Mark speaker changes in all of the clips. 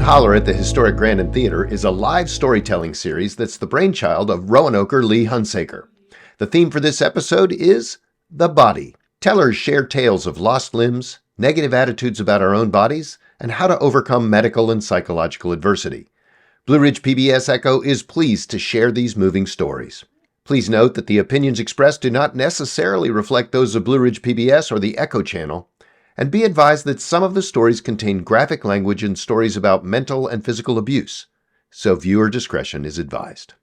Speaker 1: Holler at the Historic Grandin Theatre is a live storytelling series that's the brainchild of Roanoker Lee Hunsaker. The theme for this episode is the body. Tellers share tales of lost limbs, negative attitudes about our own bodies, and how to overcome medical and psychological adversity. Blue Ridge PBS Echo is pleased to share these moving stories. Please note that the opinions expressed do not necessarily reflect those of Blue Ridge PBS or the Echo channel, and be advised that some of the stories contain graphic language and stories about mental and physical abuse, so viewer discretion is advised.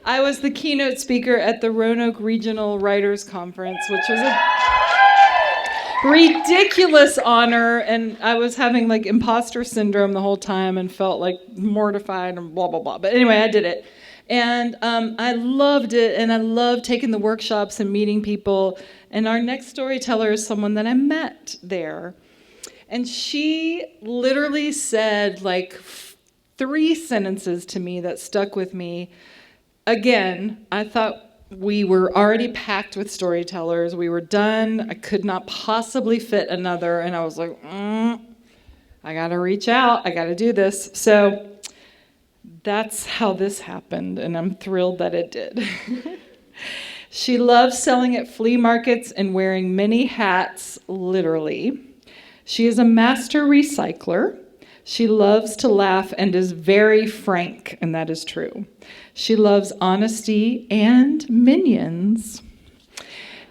Speaker 2: I was the keynote speaker at the Roanoke Regional Writers Conference, which was a ridiculous honor, and I was having like imposter syndrome the whole time and felt like mortified and blah, blah, blah. But anyway, I did it. And I loved it, and I loved taking the workshops and meeting people. And our next storyteller is someone that I met there. And she literally said like 3 sentences to me that stuck with me. Again, I thought we were already packed with storytellers. We were done. I could not possibly fit another. And I was like, I got to reach out. I got to do this. So that's how this happened, and I'm thrilled that it did. She loves selling at flea markets and wearing many hats, literally. She is a master recycler. She loves to laugh and is very frank, and that is true. She loves honesty and minions.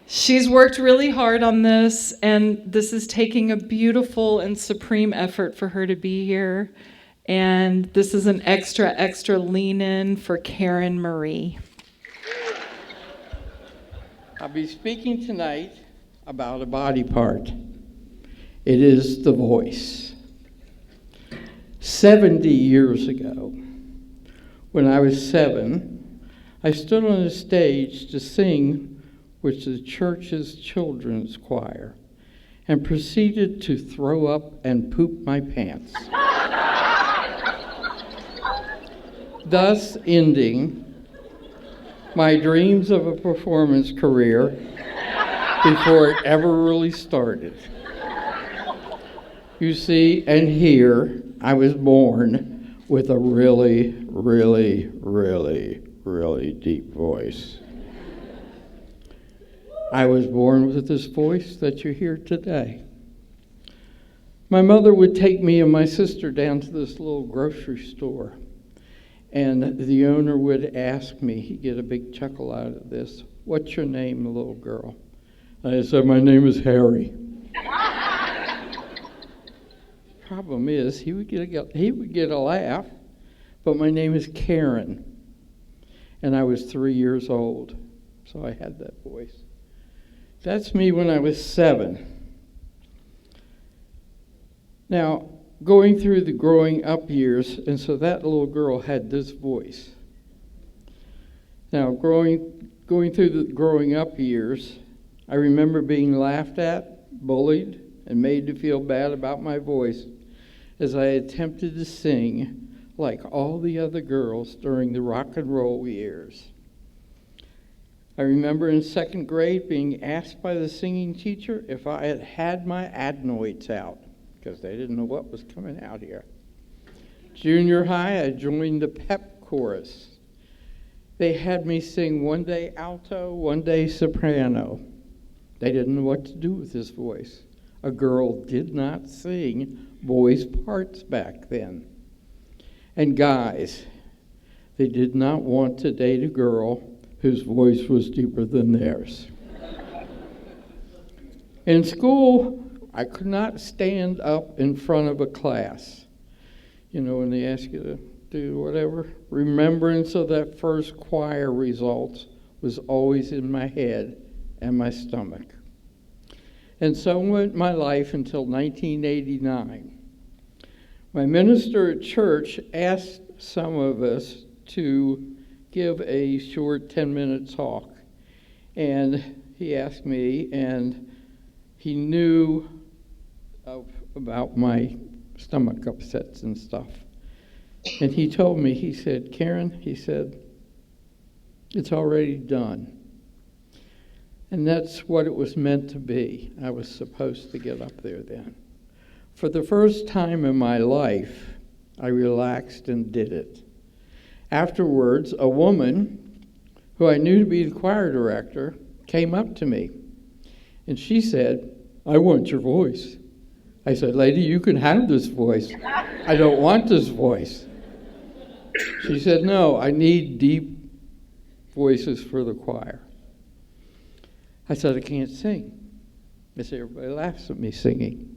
Speaker 2: She's worked really hard on this, and this is taking a beautiful and supreme effort for her to be here. And this is an extra lean in for Karen Marie.
Speaker 3: I'll be speaking tonight about a body part. It is the voice. 70 years ago, when I was 7, I stood on a stage to sing with the church's children's choir and proceeded to throw up and poop my pants. Thus ending my dreams of a performance career before it ever really started. You see, and here I was born with a really deep voice. I was born with this voice that you hear today. My mother would take me and my sister down to this little grocery store. And the owner would ask me, he'd get a big chuckle out of this, "What's your name, little girl?" And I said, "My name is Harry." Problem is, he would get a laugh, but my name is Karen. And I was 3 years old, so I had that voice. That's me when I was 7. Now, going through the growing up years, and so that little girl had this voice. Now, going through the growing up years, I remember being laughed at, bullied, and made to feel bad about my voice as I attempted to sing like all the other girls during the rock and roll years. I remember in 2nd grade being asked by the singing teacher if I had had my adenoids out, because they didn't know what was coming out here. Junior high, I joined the pep chorus. They had me sing one day alto, one day soprano. They didn't know what to do with this voice. A girl did not sing boys' parts back then. And guys, they did not want to date a girl whose voice was deeper than theirs. In school, I could not stand up in front of a class. You know, when they ask you to do whatever. Remembrance of that first choir results was always in my head and my stomach. And so went my life until 1989. My minister at church asked some of us to give a short 10-minute talk. And he asked me, and he knew about my stomach upsets and stuff. And he told me, he said, "Karen," he said, "it's already done." And that's what it was meant to be. I was supposed to get up there then. For the first time in my life, I relaxed and did it. Afterwards, a woman who I knew to be the choir director came up to me, and she said, "I want your voice." I said, "Lady, you can have this voice. I don't want this voice." She said, "No, I need deep voices for the choir." I said, "I can't sing." I said, "Everybody laughs at me singing."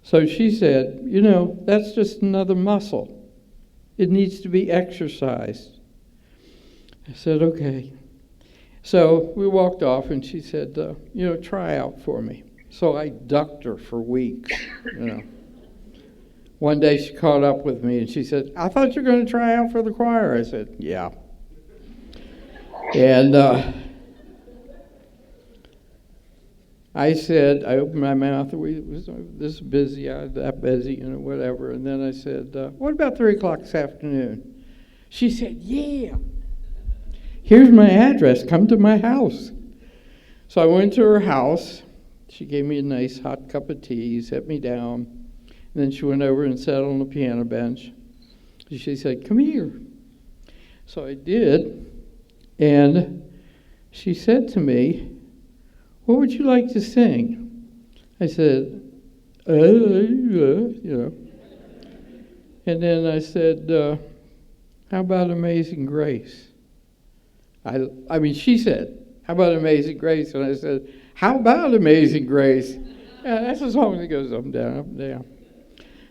Speaker 3: So she said, "You know, that's just another muscle. It needs to be exercised." I said, "Okay." So we walked off, and she said, "Try out for me." So I ducked her for weeks, One day she caught up with me, and she said, "I thought you were going to try out for the choir." I said, "Yeah." And I opened my mouth, this is busy, that busy, whatever. And then I said, "What about 3 o'clock this afternoon?" She said, "Yeah. Here's my address. Come to my house." So I went to her house. She gave me a nice hot cup of tea, set me down. And then she went over and sat on the piano bench. She said, "Come here." So I did. And she said to me, "What would you like to sing?" I said, And then I said, "How about Amazing Grace?" She said, "How about Amazing Grace?" And I said, "How about Amazing Grace?" Yeah, that's a song that goes up and down, up and down.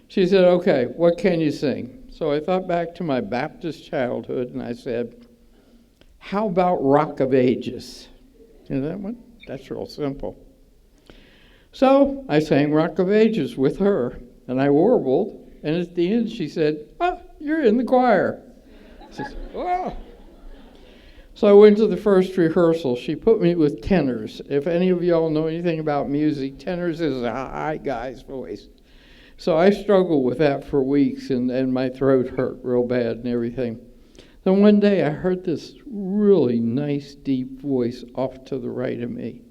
Speaker 3: She said, "Okay, what can you sing?" So I thought back to my Baptist childhood, and I said, "How about Rock of Ages?" You know that one? That's real simple. So I sang Rock of Ages with her, and I warbled, and at the end she said, "Oh, you're in the choir." I said, "Oh." So I went to the first rehearsal. She put me with tenors. If any of y'all know anything about music, tenors is a high guy's voice. So I struggled with that for weeks, and my throat hurt real bad and everything. Then one day I heard this really nice, deep voice off to the right of me.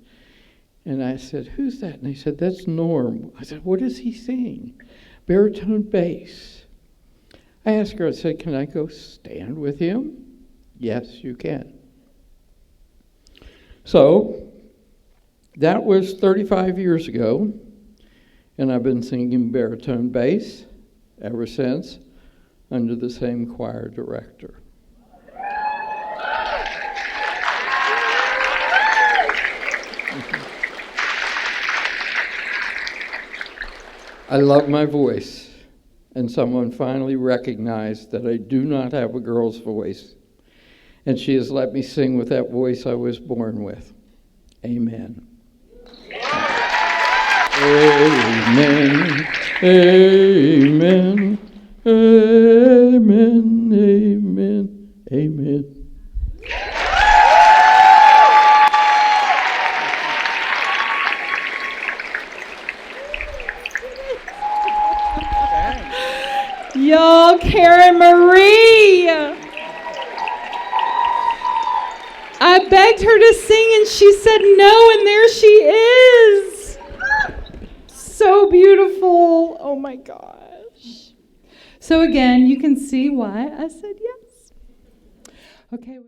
Speaker 3: And I said, "Who's that?" And they said, "That's Norm." I said, "What is he singing?" "Baritone bass." I asked her, I said, "Can I go stand with him?" "Yes, you can." So that was 35 years ago, and I've been singing baritone bass ever since under the same choir director. I love my voice, and someone finally recognized that I do not have a girl's voice, and she has let me sing with that voice I was born with. Amen. Amen. Amen. Amen. Amen. Amen.
Speaker 2: Y'all, Karen Marie. I begged her to sing and she said no, and there she is. So beautiful. Oh my gosh. So again, you can see why I said yes. Okay.